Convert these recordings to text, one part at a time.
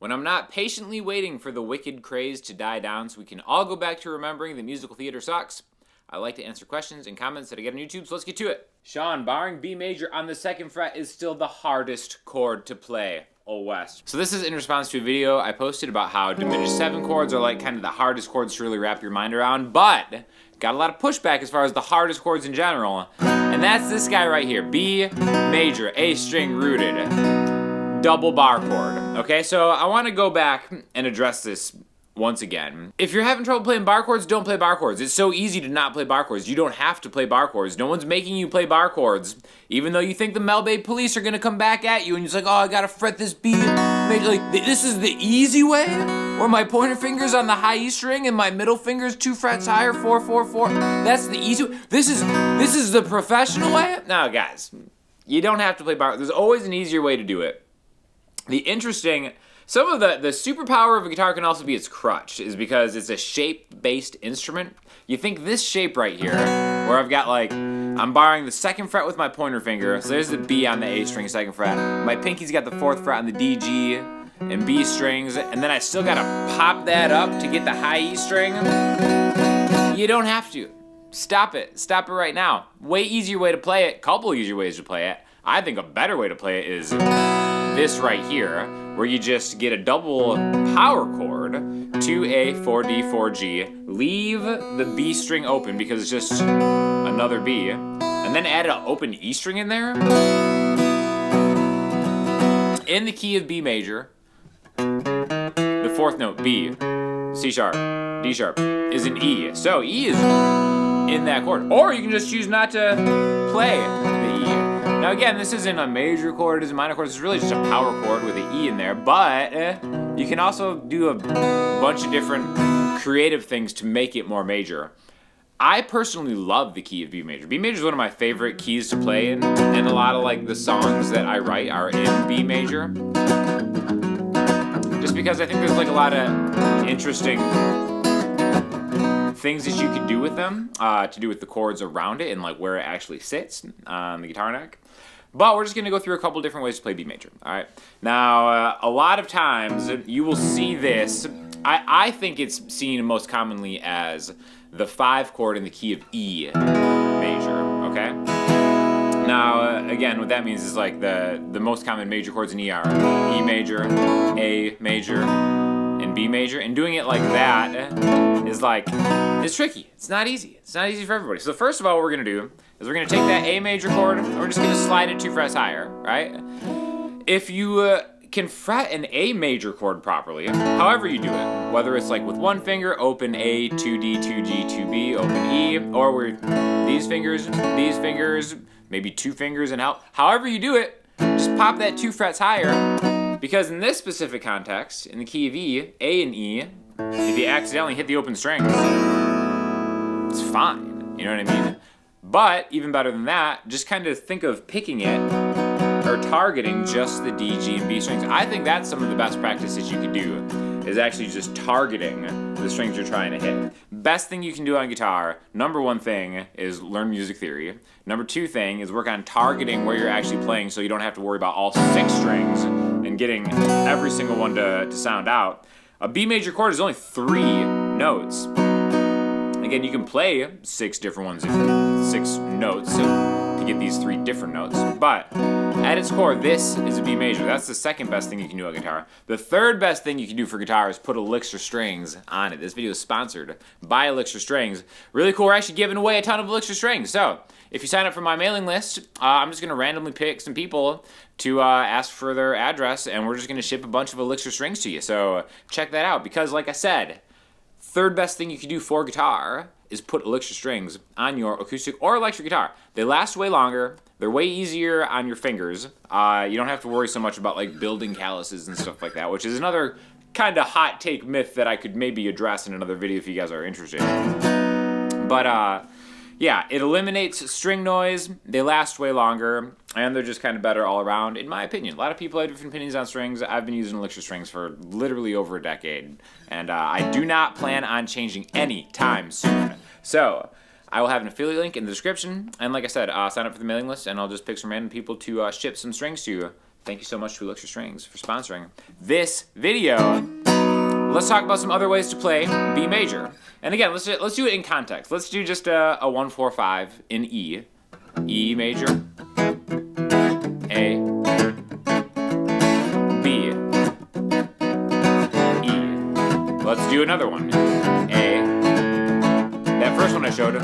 when I'm not patiently waiting for the wicked craze to die down so we can all go back to remembering that musical theater sucks, I like to answer questions and comments that I get on YouTube, so let's get to it. Sean, barring B major on the 2nd fret is still the hardest chord to play. Oh, West. So this is in response to a video I posted about how diminished 7 chords are like kind of the hardest chords to really wrap your mind around, but got a lot of pushback as far as the hardest chords in general, and that's this guy right here, B major, A string rooted, double bar chord. Okay, so I want to go back and address this once again. If you're having trouble playing bar chords, don't play bar chords. It's so easy to not play bar chords. You don't have to play bar chords. No one's making you play bar chords. Even though you think the Melbay police are gonna come back at you and you're like, oh, I gotta fret this B major. Like, this is the easy way? Where my pointer finger's on the high E string and my middle finger's 2 frets higher, 4, 4, 4. That's the easy way. This is the professional way? No, guys, you don't have to play bar. There's always an easier way to do it. Some of the superpower of a guitar can also be its crutch, is because it's a shape-based instrument. You think this shape right here, where I've got like, I'm barring the 2nd fret with my pointer finger, so there's the B on the A string, 2nd fret. My pinky's got the 4th fret on the D, G, and B strings, and then I still gotta pop that up to get the high E string. You don't have to. Stop it right now. Way easier way to play it, couple easier ways to play it. I think a better way to play it is this right here, where you just get a double power chord, 2A, 4D, 4G, leave the B string open because it's just another B, and then add an open E string in there. In the key of B major, the 4th note, B, C sharp, D sharp, is an E. So E is in that chord. Or you can just choose not to play the E. Now again, this isn't a major chord, it's a minor chord, it's really just a power chord with an E in there, but you can also do a bunch of different creative things to make it more major. I personally love the key of B major. B major is one of my favorite keys to play in, and a lot of like the songs that I write are in B major. Just because I think there's like a lot of interesting things that you could do with them, to do with the chords around it and like where it actually sits on the guitar neck. But we're just going to go through a couple different ways to play B major, all right? Now, a lot of times you will see this. I think it's seen most commonly as the 5 chord in the key of E major, okay? Now, again, what that means is like the most common major chords in E are E major, A major, and B major, and doing it like that is like, it's tricky. It's not easy. It's not easy for everybody. So first of all, what we're gonna do is we're gonna take that A major chord and we're just gonna slide it 2 frets higher, right? If you can fret an A major chord properly, however you do it, whether it's like with 1 finger, open A, 2D, 2G, 2B, open E, or with these fingers, maybe 2 fingers and help, however you do it, just pop that 2 frets higher. Because in this specific context, in the key of E, A and E, if you accidentally hit the open strings, it's fine, you know what I mean? But even better than that, just kind of think of picking it or targeting just the D, G, and B strings. I think that's some of the best practices you could do, is actually just targeting the strings you're trying to hit. Best thing you can do on guitar, number 1 thing is learn music theory. Number 2 thing is work on targeting where you're actually playing so you don't have to worry about all 6 strings and getting every single one to sound out. A B major chord is only 3 notes. Again, you can play 6 different ones, 6 notes to get these 3 different notes, but at its core, this is a B major. That's the 2nd best thing you can do on guitar. The 3rd best thing you can do for guitar is put Elixir strings on it. This video is sponsored by Elixir strings. Really cool, we're actually giving away a ton of Elixir strings. So, if you sign up for my mailing list, I'm just going to randomly pick some people to ask for their address, and we're just going to ship a bunch of Elixir strings to you. So, check that out, because like I said, 3rd best thing you can do for guitar is put Elixir strings on your acoustic or electric guitar. They last way longer. They're way easier on your fingers. You don't have to worry so much about like building calluses and stuff like that, which is another kind of hot take myth that I could maybe address in another video if you guys are interested. But yeah, it eliminates string noise. They last way longer, and they're just kind of better all around, in my opinion. A lot of people have different opinions on strings. I've been using Elixir strings for literally over a decade, and I do not plan on changing any time soon. So, I will have an affiliate link in the description, and like I said, sign up for the mailing list, and I'll just pick some random people to ship some strings to you thank you so much to Elixir Strings for sponsoring this video. Let's talk about some other ways to play B major. And again, let's do it in context. Let's do just a 1-4-5 in E. E major, A, B, E. Let's do another one. A, that first one I showed him.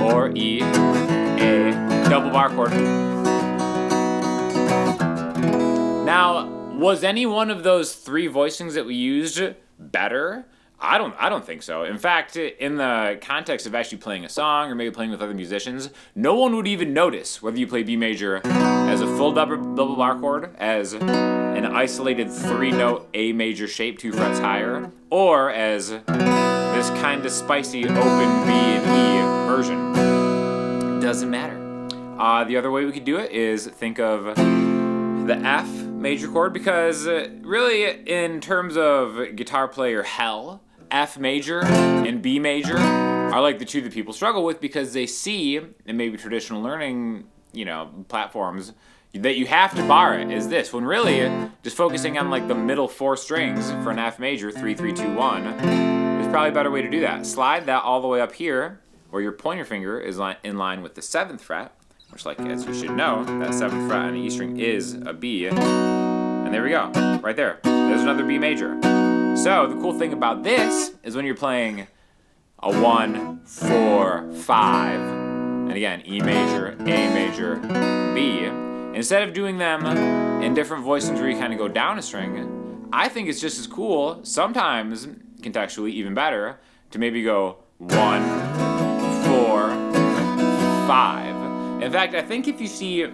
Or E, A, double bar chord. Now, was any one of those three voicings that we used better? I don't think so. In fact, in the context of actually playing a song or maybe playing with other musicians, no one would even notice whether you play B major as a full double bar chord, as an isolated 3-note A major shape 2 frets higher, or as this kind of spicy open B and E version. Doesn't matter. The other way we could do it is think of the F major chord, because really in terms of guitar player hell, F major and B major are like the two that people struggle with, because they see in maybe traditional learning, platforms that you have to bar it as this, when really just focusing on like the middle 4 strings for an F major, 3, 3, 2, 1, is probably a better way to do that. Slide that all the way up here where your pointer finger is in line with the 7th fret, which, like, as you should know, that 7th fret on the E string is a B. And there we go, right there. There's another B major. So the cool thing about this is when you're playing a 1, 4, 5, and again, E major, A major, B, instead of doing them in different voicings where you kind of go down a string, I think it's just as cool, sometimes contextually even better, to maybe go 1, 4, 5. In fact, I think if you see,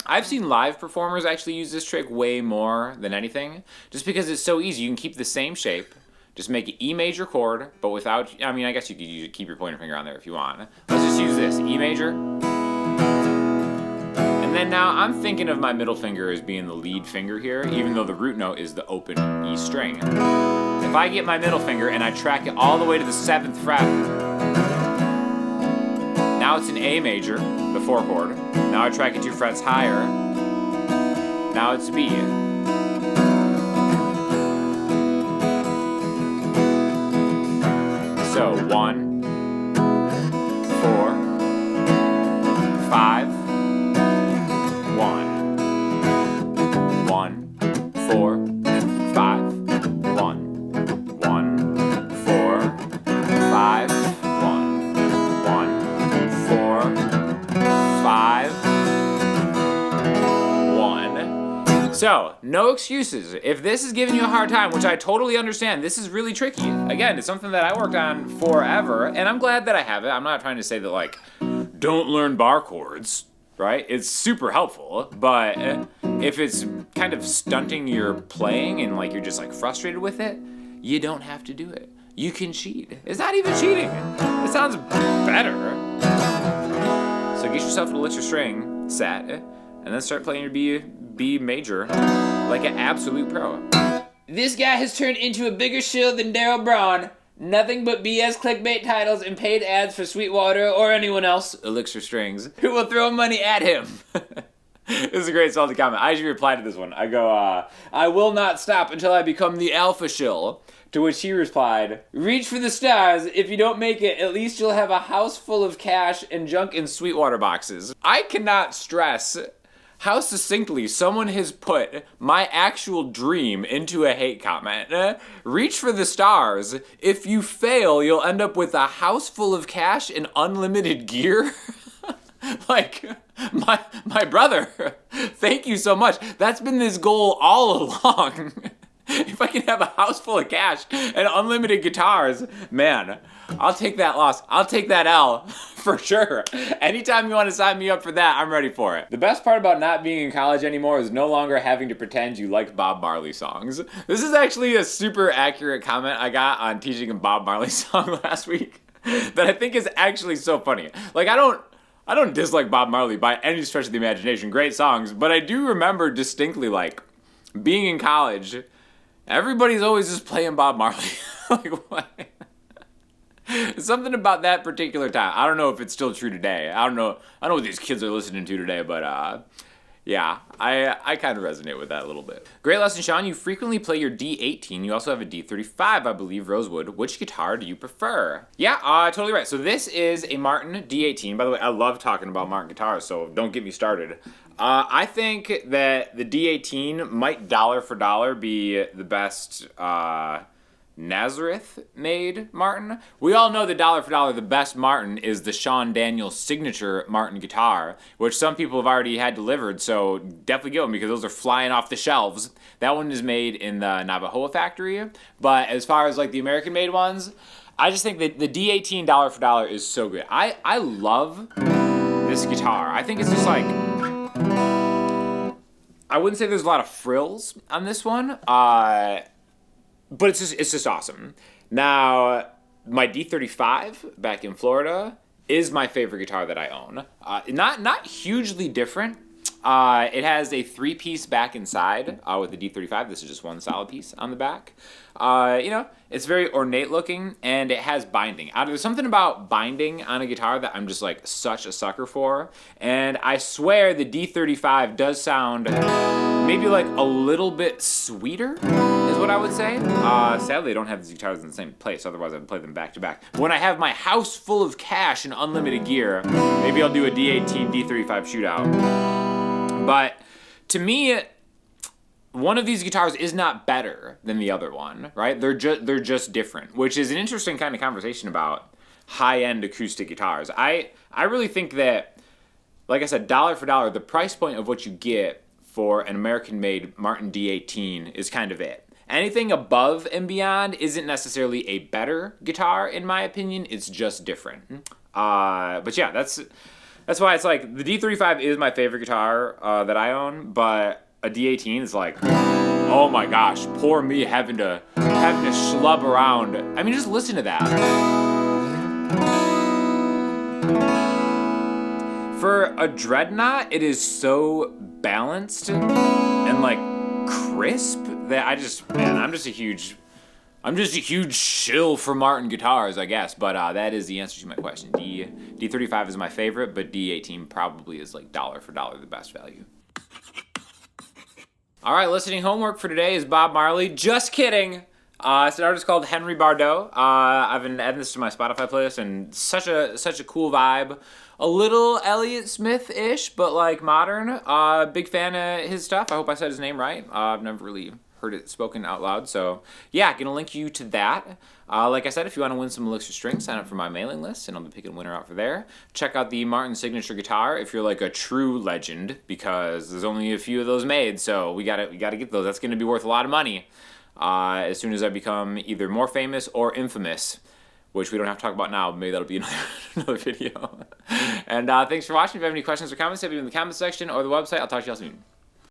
I've seen live performers actually use this trick way more than anything, just because it's so easy. You can keep the same shape, just make an E major chord, but without, I guess you could keep your pointer finger on there if you want. Let's just use this, E major. And then now I'm thinking of my middle finger as being the lead finger here, even though the root note is the open E string. If I get my middle finger and I track it all the way to the 7th fret, now it's an A major, the 4 chord. Now I track it 2 frets higher. Now it's B. So 1, 4, 5, 1, 1, 4, 5, 1, 1, 4, 5, 1. So, no excuses. If this is giving you a hard time, which I totally understand, this is really tricky. Again, it's something that I worked on forever, and I'm glad that I have it. I'm not trying to say that, like, don't learn bar chords, right? It's super helpful, but if it's kind of stunting your playing and, like, you're just, like, frustrated with it, you don't have to do it. You can cheat. It's not even cheating. It sounds better. So get yourself an Elixir string set, and then start playing your B major like an absolute pro. This guy has turned into a bigger shill than Daryl Braun. Nothing but BS clickbait titles and paid ads for Sweetwater or anyone else, Elixir Strings, who will throw money at him. This is a great salty comment. I actually replied to this one. I go, I will not stop until I become the alpha shill. To which he replied, reach for the stars. If you don't make it, at least you'll have a house full of cash and junk in Sweetwater boxes. I cannot stress how succinctly someone has put my actual dream into a hate comment. Reach for the stars. If you fail, you'll end up with a house full of cash and unlimited gear. Like, my brother, thank you so much. That's been this goal all along. If I can have a house full of cash and unlimited guitars, man, I'll take that loss. I'll take that L for sure. Anytime you want to sign me up for that, I'm ready for it. The best part about not being in college anymore is no longer having to pretend you like Bob Marley songs. This is actually a super accurate comment I got on teaching a Bob Marley song last week that I think is actually so funny. Like, I don't dislike Bob Marley by any stretch of the imagination. Great songs, but I do remember distinctly, like, being in college, everybody's always just playing Bob Marley. Like, what? Something about that particular time. I don't know if it's still true today. I don't know what these kids are listening to today, but yeah, I kind of resonate with that a little bit. Great lesson, Sean. You frequently play your D18. You also have a D35, I believe, Rosewood. Which guitar do you prefer? Yeah, totally right. So this is a Martin D18. By the way, I love talking about Martin guitars, so don't get me started. I think that the D18 might dollar for dollar be the best Nazareth made Martin. We all know that dollar for dollar the best Martin is the Sean Daniels signature Martin guitar, which some people have already had delivered, so definitely get them because those are flying off the shelves. That one is made in the Navajo factory, but as far as like the American made ones, I just think that the D18 dollar for dollar is so good. I love this guitar. I think it's just like, I wouldn't say there's a lot of frills on this one, but it's just awesome. Now, my D35 back in Florida is my favorite guitar that I own. Not hugely different. It has a 3-piece back inside with the D35. This is just one solid piece on the back. It's very ornate looking, and it has binding. There's something about binding on a guitar that I'm just like such a sucker for. And I swear the D35 does sound maybe like a little bit sweeter, is what I would say. Sadly, I don't have these guitars in the same place, otherwise I'd play them back to back. When I have my house full of cash and unlimited gear, maybe I'll do a D18, D35 shootout. But to me, one of these guitars is not better than the other one, right? They're just different, which is an interesting kind of conversation about high-end acoustic guitars. I really think that, like I said, dollar for dollar, the price point of what you get for an American-made Martin D18 is kind of it. Anything above and beyond isn't necessarily a better guitar, in my opinion. It's just different. But yeah, that's why it's like the D35 is my favorite guitar that I own, but a D18 is like, oh my gosh, poor me having to schlub around. I mean, just listen to that. For a Dreadnought, it is so balanced and like crisp that I'm just a huge shill for Martin guitars, I guess. But that is the answer to my question. D35 is my favorite, but D18 probably is like dollar for dollar the best value. All right, listening homework for today is Bob Marley. Just kidding. It's an artist called Henry Bardot. I've been adding this to my Spotify playlist, and such a cool vibe. A little Elliott Smith-ish, but like modern. Big fan of his stuff. I hope I said his name right. I've never really heard it spoken out loud. So yeah, gonna link you to that. Like I said, if you want to win some Elixir strings, sign up for my mailing list, and I'll be picking a winner out for there. Check out the Martin signature guitar if you're like a true legend, because there's only a few of those made. So we gotta get those. That's gonna be worth a lot of money as soon as I become either more famous or infamous, which we don't have to talk about now. Maybe that'll be another video. And thanks for watching. If you have any questions or comments, leave them in the comment section or the website. I'll talk to you all soon.